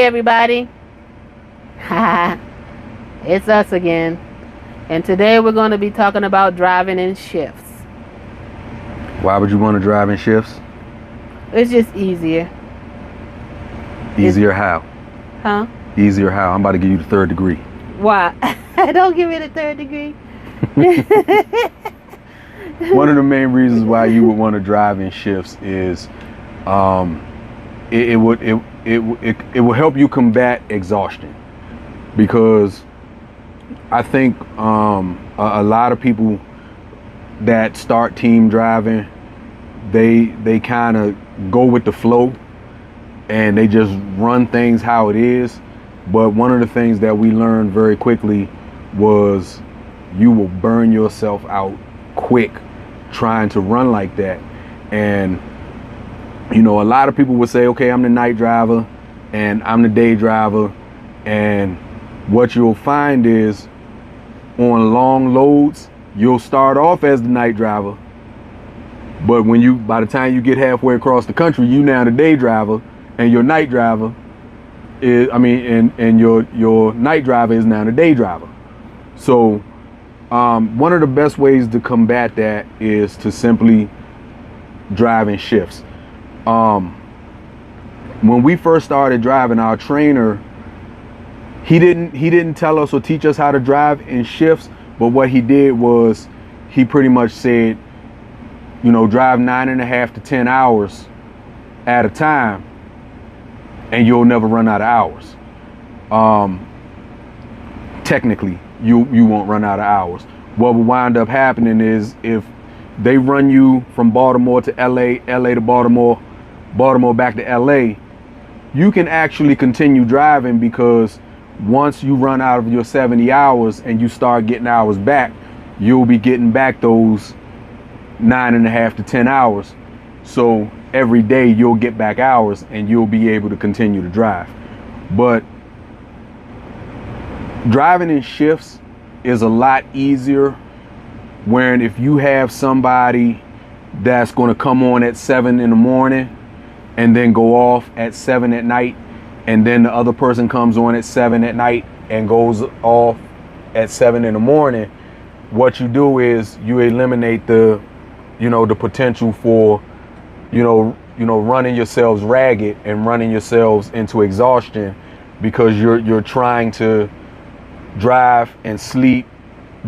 everybody. It's us again. And today we're going to be talking about driving in shifts. Why would you want to drive in shifts? It's just easier. Easier how? Huh? Easier how? I'm about to give you the third degree. Why? Don't give me the third degree. One of the main reasons why you would want to drive in shifts is it will help you combat exhaustion, because I think a lot of people that start team driving, they kind of go with the flow and they just run things how it is. But one of the things that we learned very quickly was you will burn yourself out quick trying to run like that. And you know, a lot of people would say, okay, I'm the night driver and I'm the day driver, and what you'll find is on long loads you'll start off as the night driver, but by the time you get halfway across the country, you now the day driver, and your night driver is your night driver is now the day driver. So one of the best ways to combat that is to simply drive in shifts. When we first started driving, our trainer, he didn't tell us or teach us how to drive in shifts, but what he did was he pretty much said, you know, drive 9.5 to 10 hours at a time and you'll never run out of hours. Technically, you won't run out of hours. What will wind up happening is if they run you from Baltimore to LA, LA to Baltimore, Baltimore back to LA, you can actually continue driving, because once you run out of your 70 hours and you start getting hours back, you'll be getting back those 9.5 to 10 hours. So every day you'll get back hours and you'll be able to continue to drive. But driving in shifts is a lot easier when if you have somebody that's going to come on at 7 in the morning and then go off at 7 at night, and then the other person comes on at 7 at night and goes off at 7 in the morning, what you do is you eliminate the potential for, running yourselves ragged and running yourselves into exhaustion, because you're trying to drive and sleep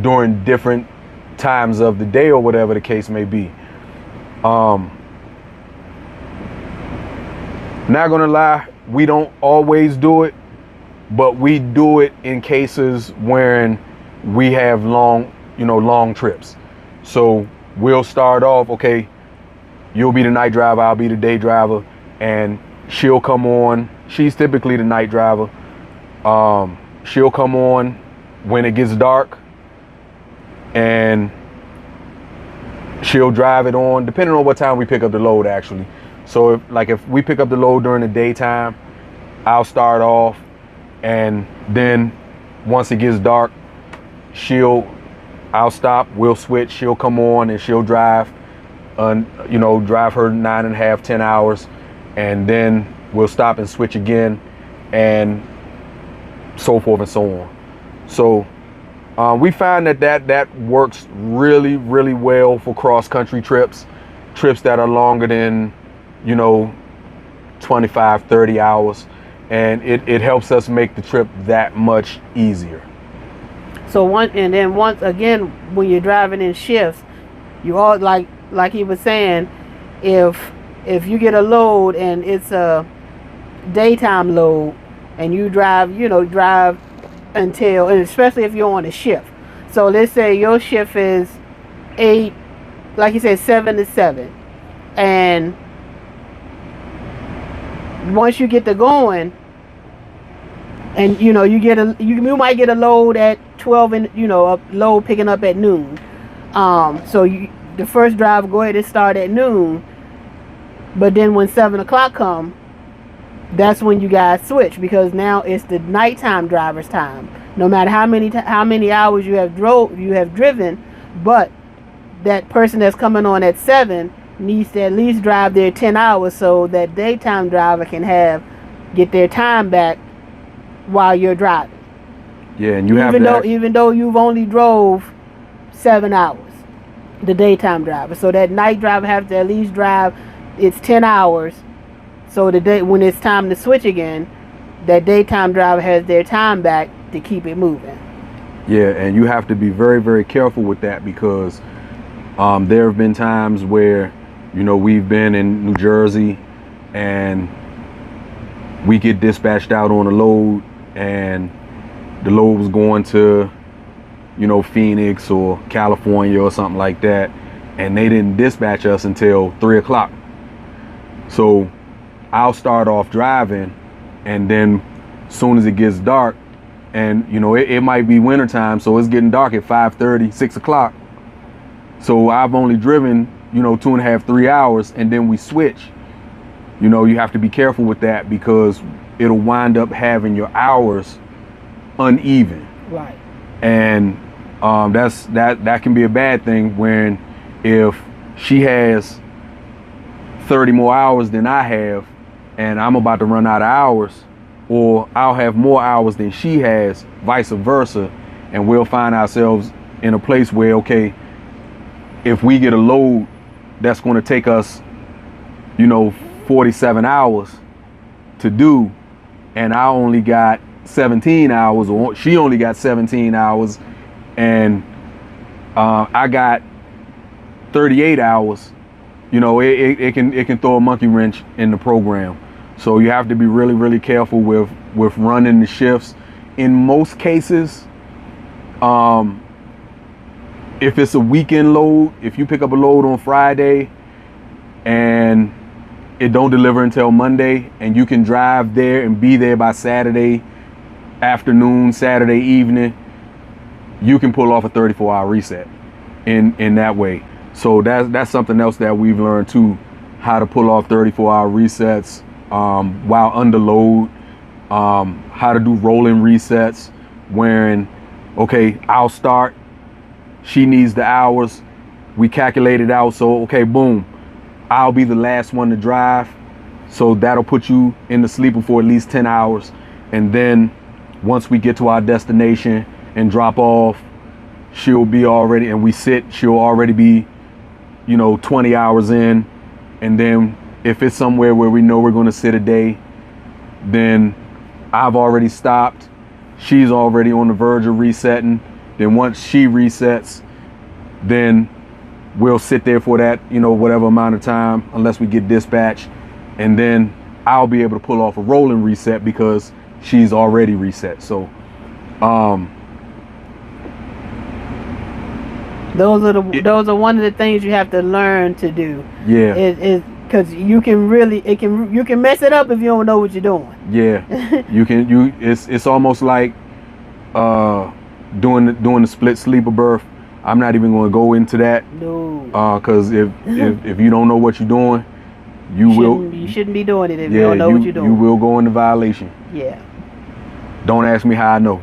during different times of the day or whatever the case may be. Not gonna lie, we don't always do it, but we do it in cases when we have long trips. So we'll start off, okay, you'll be the night driver, I'll be the day driver, and she'll come on. She's typically the night driver. She'll come on when it gets dark, and she'll drive it on depending on what time we pick up the load, actually. So if we pick up the load during the daytime, I'll start off, and then once it gets dark, I'll stop, we'll switch, she'll come on and she'll drive, drive her 9.5, 10 hours, and then we'll stop and switch again, and so forth and so on. So we find that works really, really well for cross-country trips that are longer than 25, 30 hours, and it helps us make the trip that much easier. So once again, when you're driving in shifts, you all like he was saying, if you get a load and it's a daytime load and you drive until, and especially if you're on a shift. So let's say your shift is 8, like you said, 7 to 7, and once you get to going, and you might get a load at 12, and a load picking up at noon. So the first drive go ahead and start at noon, but then when 7 o'clock come, that's when you guys switch, because now it's the nighttime driver's time. No matter how many hours you have driven, but that person that's coming on at 7 needs to at least drive their 10 hours so that daytime driver can get their time back while you're driving. Yeah, and you have to even though you've only drove 7 hours, the daytime driver. So that night driver has to at least drive, it's 10 hours. So the day when it's time to switch again, that daytime driver has their time back to keep it moving. Yeah, and you have to be very, very careful with that, because there have been times where, you know, we've been in New Jersey and we get dispatched out on a load, and the load was going to, you know, Phoenix or California or something like that, and they didn't dispatch us until 3 o'clock. So I'll start off driving, and then as soon as it gets dark, and you know, it might be wintertime, so it's getting dark at 5:30, 6 o'clock. So I've only driven, you know, 2.5, 3 hours, and then we switch. You know, you have to be careful with that, because it'll wind up having your hours uneven. Right. And that can be a bad thing, when if she has 30 more hours than I have, and I'm about to run out of hours, or I'll have more hours than she has, vice versa, and we'll find ourselves in a place where, okay, if we get a load that's going to take us, you know, 47 hours to do, and I only got 17 hours, or she only got 17 hours, and I got 38 hours, you know, it can throw a monkey wrench in the program. So you have to be really, really careful with running the shifts. In most cases, if it's a weekend load, if you pick up a load on Friday and it don't deliver until Monday, and you can drive there and be there by Saturday afternoon, Saturday evening, you can pull off a 34-hour reset in that way. So that's something else that we've learned too, how to pull off 34-hour resets while under load, how to do rolling resets, wherein, okay, I'll start, she needs the hours, we calculate it out, so okay, boom, I'll be the last one to drive, so that'll put you in the sleeper for at least 10 hours, and then once we get to our destination and drop off, she'll be already, and we sit, she'll already be, you know, 20 hours in. And then if it's somewhere where we know we're going to sit a day, then I've already stopped, she's already on the verge of resetting. Then once she resets, then we'll sit there for that, you know, whatever amount of time, unless we get dispatched, and then I'll be able to pull off a rolling reset because she's already reset. So those are one of the things you have to learn to do. Yeah. Is because you can mess it up if you don't know what you're doing. Yeah. It's almost like doing the split sleeper berth. I'm not even going to go into that. No. Because if you don't know what you're doing, you shouldn't be doing it if you don't know what you're doing. You will go into violation. Yeah. Don't ask me how I know.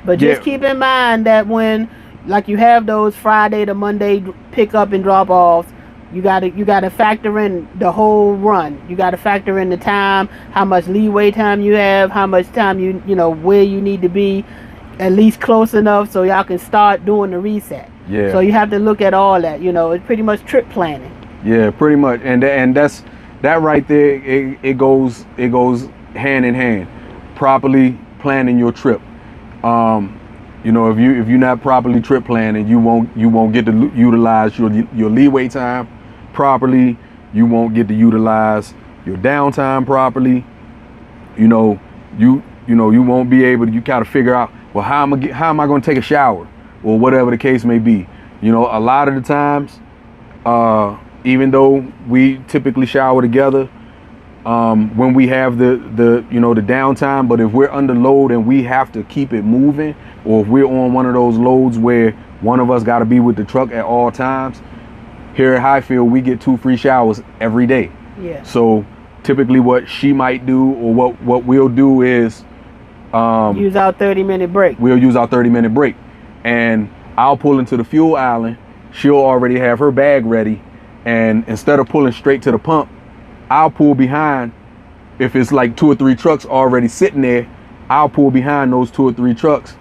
But just keep in mind that when, like, you have those Friday to Monday pick up and drop offs, you gotta factor in the whole run. You gotta factor in the time, how much leeway time you have, how much time you know where you need to be, at least close enough so y'all can start doing the reset. Yeah. So you have to look at all that. You know, it's pretty much trip planning. Yeah, pretty much, and that's that right there. It goes hand in hand. Properly planning your trip. You know, if you're not properly trip planning, you won't get to utilize your leeway time properly. You won't get to utilize your downtime properly. You know, you won't be able to. You gotta figure out, well, how am I going to take a shower, or whatever the case may be. You know, a lot of the times, even though we typically shower together, when we have the downtime, but if we're under load and we have to keep it moving, or if we're on one of those loads where one of us got to be with the truck at all times, here at Highfield we get 2 free showers every day. Yeah. So typically what she might do, or what we'll do is use our 30-minute break. We'll use our 30-minute break, and I'll pull into the fuel island. She'll already have her bag ready, and instead of pulling straight to the pump, I'll pull behind if it's like 2 or 3 trucks already sitting there, I'll pull behind those 2 or 3 trucks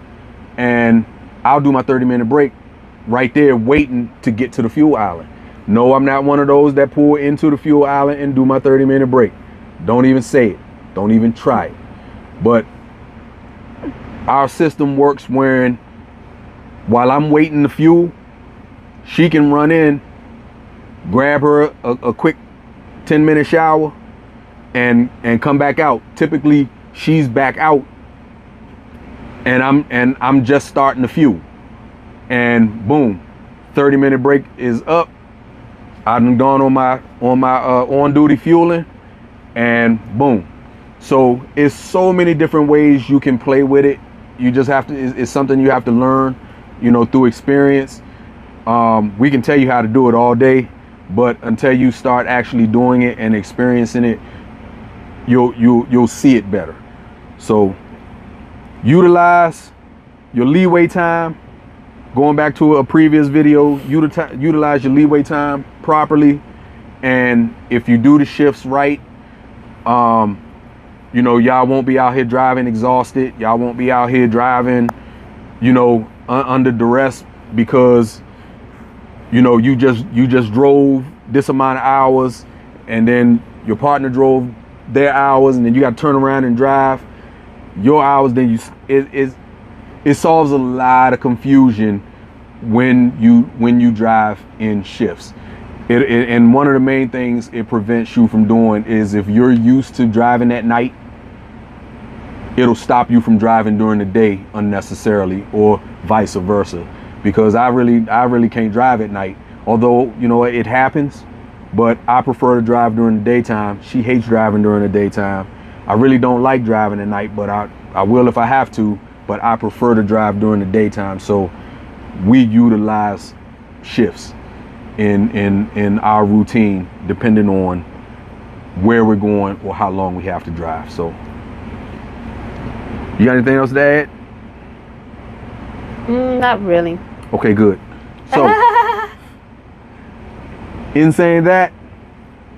and I'll do my 30-minute break right there waiting to get to the fuel island. No, I'm not one of those that pull into the fuel island and do my 30-minute break. Don't even say it. Don't even try it. But our system works wherein while I'm waiting to fuel, she can run in, grab her a quick 10-minute shower and come back out. Typically she's back out and I'm just starting to fuel. And boom, 30-minute break is up. I've gone on my on-duty fueling, and boom. So it's so many different ways you can play with it. You just have to. It's something you have to learn, through experience. We can tell you how to do it all day, but until you start actually doing it and experiencing it, you'll see it better. So utilize your leeway time. Going back to a previous video, utilize your leeway time properly. And if you do the shifts right, y'all won't be out here driving exhausted. Y'all won't be out here driving, under duress because, you just drove this amount of hours and then your partner drove their hours and then you got to turn around and drive your hours. Then it solves a lot of confusion when you drive in shifts. And one of the main things it prevents you from doing is if you're used to driving at night, it'll stop you from driving during the day unnecessarily, or vice versa. Because I really can't drive at night. Although, it happens, but I prefer to drive during the daytime. She hates driving during the daytime. I really don't like driving at night, but I will if I have to, but I prefer to drive during the daytime. So we utilize shifts in our routine depending on where we're going or how long we have to drive. So you got anything else to add? Not really. Okay, good. So in saying that,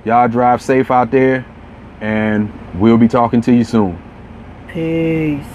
y'all drive safe out there and we'll be talking to you soon. Peace.